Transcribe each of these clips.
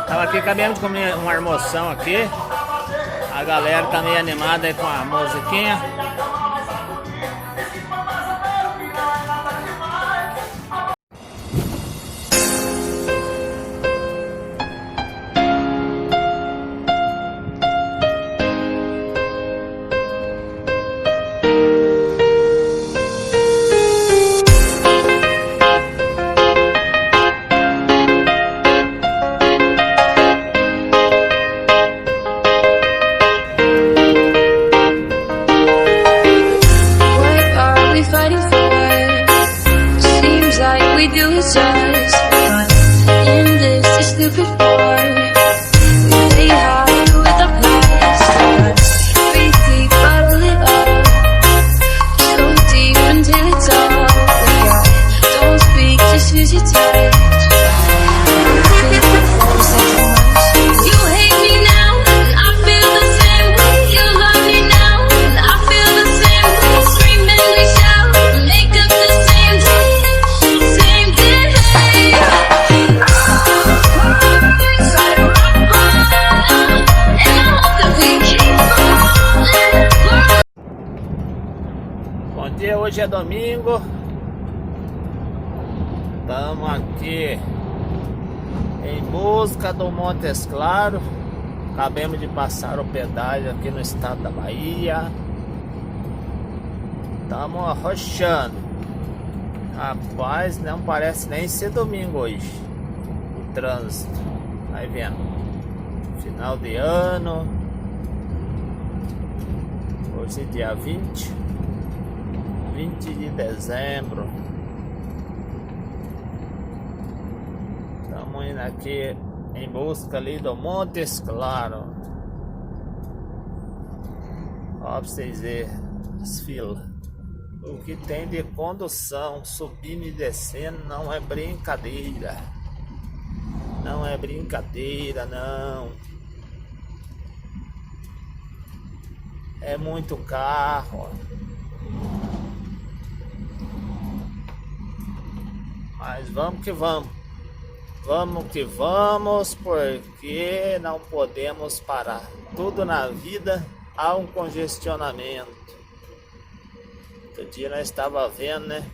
Tava aqui, acabamos de comer uma almoção aqui. A galera tá meio animada aí com a musiquinha. Hoje é domingo, estamos aqui em busca do Montes Claros. Acabamos de passar o pedágio aqui no estado da Bahia. Estamos arrochando. Rapaz, não parece nem ser domingo hoje. O trânsito, vai vendo, final de ano. Hoje é dia 20 de dezembro. Estamos indo aqui em busca ali do Montes Claros. Ó, pra vocês verem as filas. O que tem de condução subindo e descendo não é brincadeira. Não é brincadeira, não. É muito carro. Mas vamos que vamos. Vamos que vamos, porque não podemos parar. Tudo na vida há um congestionamento. Outro dia nós estava vendo, né?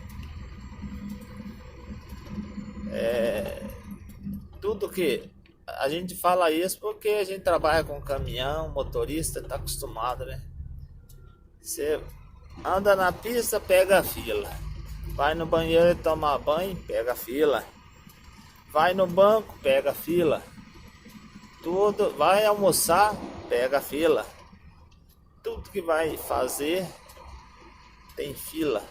Tudo que a gente fala isso porque a gente trabalha com caminhão, motorista, está acostumado, né? Você anda na pista, pega a fila. Vai no banheiro tomar banho, pega a fila. Vai no banco, pega a fila. Tudo, vai almoçar, pega a fila. Tudo que vai fazer tem fila.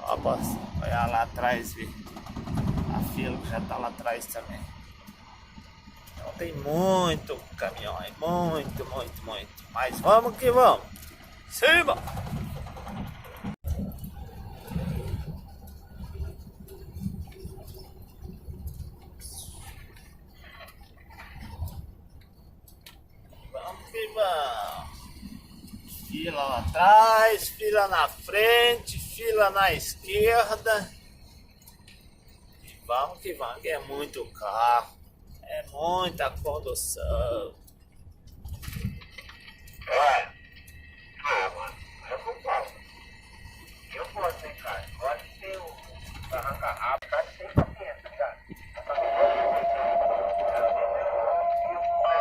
Ó, posso olhar lá atrás, ver a fila que já tá lá atrás também. Então tem muito caminhão aí, muito. Mas vamos que vamos. Siga! Fila lá atrás, fila na frente, fila na esquerda. E vamos que vamos, que é muito carro, é muita condução. Eu concordo. Eu posso, hein, cara? Pode ser o arranca-rabo, tá? Tem paciência, cara. O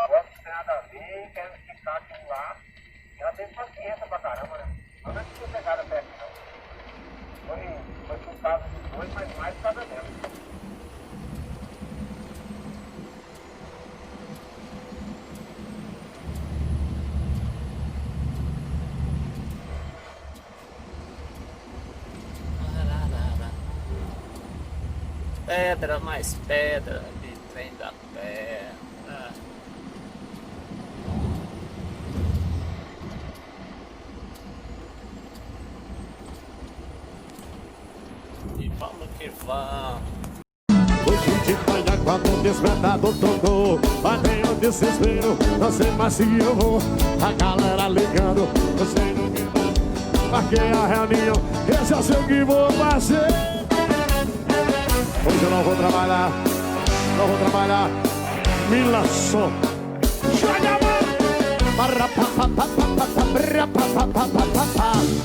negócio não tem nada a ver, quero ficar aqui lá. Ela tem paciência pra caramba, né? Não é que tinha pegado perto, não. Foi por causa dos dois, mas mais por causa dela. Pedra mais pedra, de trem da pedra. vamos. Hoje de manhã quando o despertador tocou, batei o desespero, não sei mais se eu vou. A galera ligando, eu sei no que vai. Marquei a reunião, eu já sei o que vou fazer. Hoje eu não vou trabalhar, não vou trabalhar. Me lançou. Joga a mão.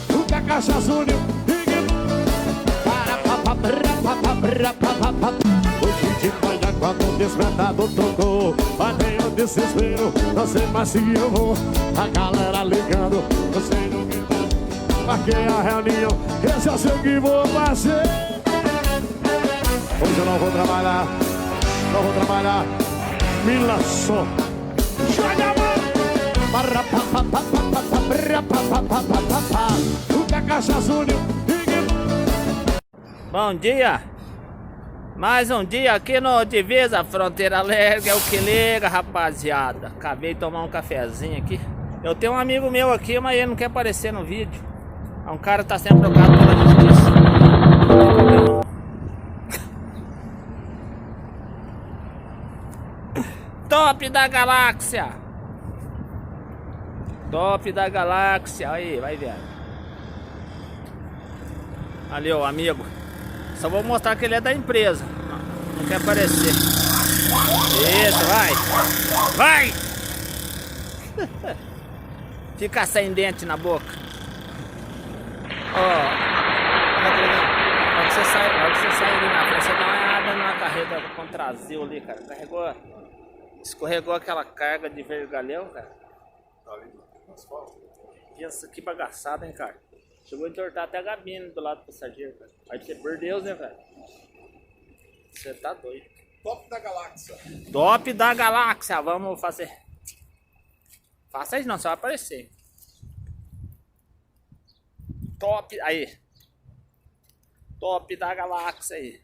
Nunca caixa Júnior. Hoje de manhã quando o despertador tocou, batei o desespero, não sei mais se eu vou. A galera ligando, eu sei no que vai. Marquei a reunião, eu já sei o que vou fazer. Hoje eu não vou trabalhar, não vou trabalhar. Me lançou. Joga a mão. Nunca caixa Júnior. Bom dia. Mais um dia aqui no Divisa Fronteira Alegre. É o que liga, rapaziada. Acabei de tomar um cafezinho aqui. Eu tenho um amigo meu aqui, mas ele não quer aparecer no vídeo. Um cara tá sendo trocado pela justiça. Top da galáxia. Top da galáxia. Aí, vai ver. Ali, ó, amigo. Só vou mostrar que ele é da empresa. Não quer aparecer. Isso, vai. Vai! Fica sem dente na boca. Ó. Na hora que você sai ali na frente, você dá uma olhada na carreta com trazil ali, cara. Escorregou aquela carga de vergalhão, cara. Pensa que bagaçada, hein, cara. Chegou a entortar até a gabine do lado do passageiro, cara. Aí você perdeu, né, velho? Você tá doido. Top da galáxia. Top da galáxia. Vamos fazer. Faça isso não, só vai aparecer. Top. Aí. Top da galáxia aí.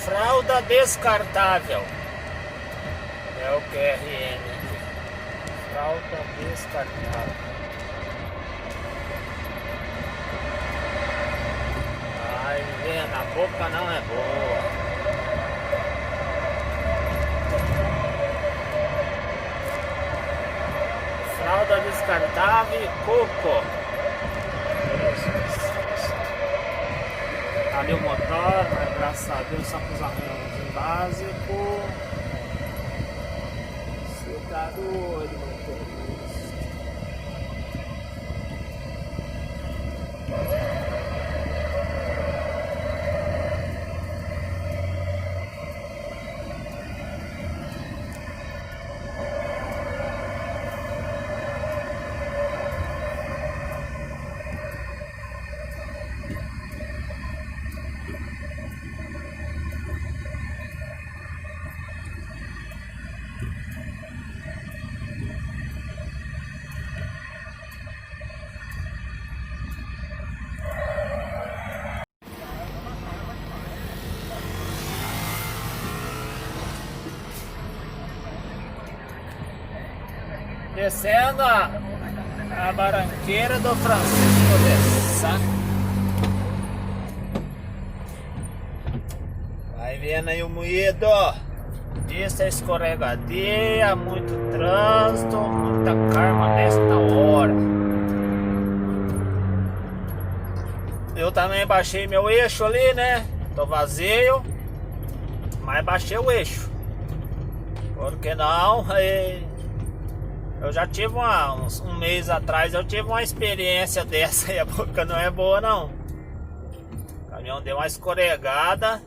Fralda descartável. É o QRN aqui. Fralda descartável. Ai, vendo, a boca não é boa. Fralda descartável e coco. Ali o motor, mas graças a Deus só com os arranjos básicos. Você tá doido, motorista. Descendo a barranqueira do Francisco de Sá. Vai vendo aí o moído. Pista escorregadia, muito trânsito, muita karma nesta hora. Eu também baixei meu eixo ali, né? Tô vazio, mas baixei o eixo. Por que não? Eu já tive um mês atrás, eu tive uma experiência dessa e a boca não é boa não. O caminhão deu uma escorregada.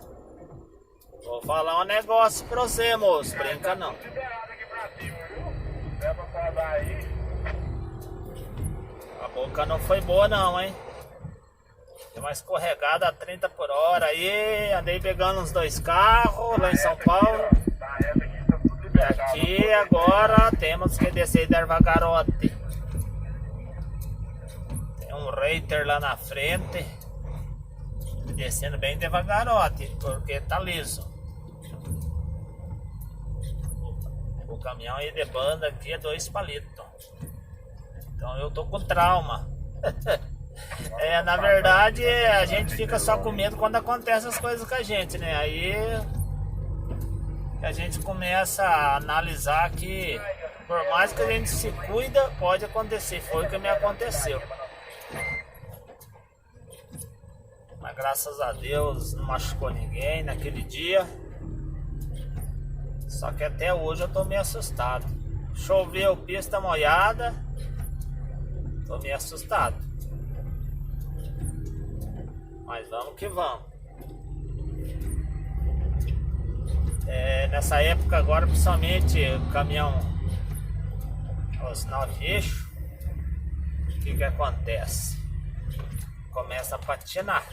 Vou falar um negócio pra você, moço, brinca não. A boca não foi boa não, hein. Tem uma escorregada a 30 por hora aí, andei pegando uns 2 carros lá em São Paulo. Na época aqui tá tudo E liberado. aqui agora temos que descer da Erva Garote. Tem um Reiter lá na frente, descendo bem devagarote, porque tá liso. O caminhão aí de banda aqui é 2 palitos. Então eu tô com trauma. Na verdade, a gente fica só com medo quando acontecem as coisas com a gente, né? Aí a gente começa a analisar que por mais que a gente se cuida, pode acontecer. Foi o que me aconteceu. Mas graças a Deus não machucou ninguém naquele dia. Só que até hoje eu tô meio assustado. Choveu, pista molhada. Tô meio assustado. Mas vamos que vamos. Nessa época agora, principalmente o caminhão, os 9 eixos, o que acontece? Começa a patinar.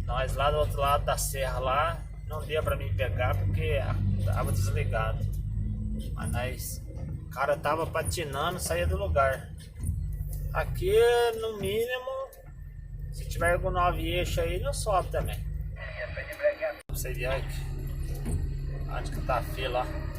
Nós lá do outro lado da serra lá, não deu pra mim pegar porque tava desligado. Mas o cara tava patinando, saía do lugar. Aqui no mínimo, se tiver com 9 eixos aí, não sobe também. Você vê aqui. Onde que tá a fila, ó.